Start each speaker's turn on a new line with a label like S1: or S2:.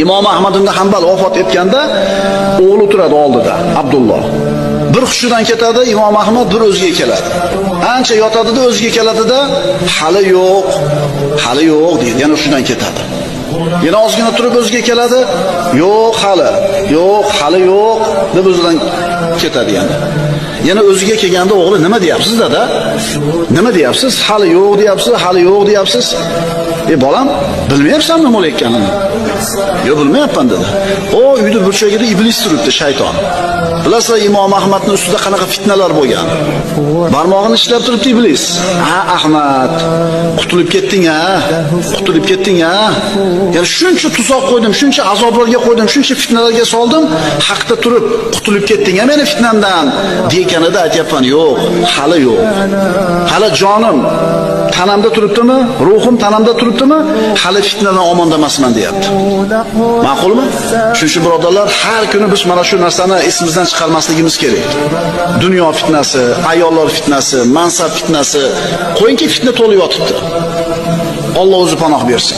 S1: Imom Ahmad ibn Hanbal vafot etganda o'g'li turadi oldida, Abdulloh. Bir hushidan ketadi, Imom Ahmad bir o'ziga keladi. Ancha yotadi-da, o'ziga keladida, hali yo'q deydi. Yana hushidan ketadi. Yana ozgina turib o'ziga keladi, yo'q, hali yo'q deb o'zidan ketadi yana. Yana o'ziga kelganda o'g'li nima deyapsiz dada? Nima deyapsiz? Hali yo'q deyapsiz. Bolam, bilmayapsanmi nima bo'layotganini? Yo'q, bilmayapman dedi. O uyda burchagida iblis turibdi, shayton. Bilasizlar, Imom Ahmadning ustida qanaqa fitnalar bo'lgan. Barmog'ini ishlab turibdi iblis. Ahmad, qutulib ketding ha? Ya'ni shuncha tuzoq qo'ydim, shuncha azoblarga qo'ydim, shuncha fitnalarga soldim, haqda turib qutulib ketding ha meni fitnamdan deganida aytayapman, yo'q, hali yo'q. Hali jonim tanamda turibdimi? Ruhim tanamda turibdimi? Hali fitnadan omonda emasman deyapti. Ma'qulmi? Shuning uchun birodarlar, har kuni biz mana shu narsani esimizdan chiqarmasligimiz kerak. Dunyo fitnasi, ayollar fitnasi, mansab fitnasi, qo'yingki fitna to'lib yotibdi. Alloh o'zi panoh bersin.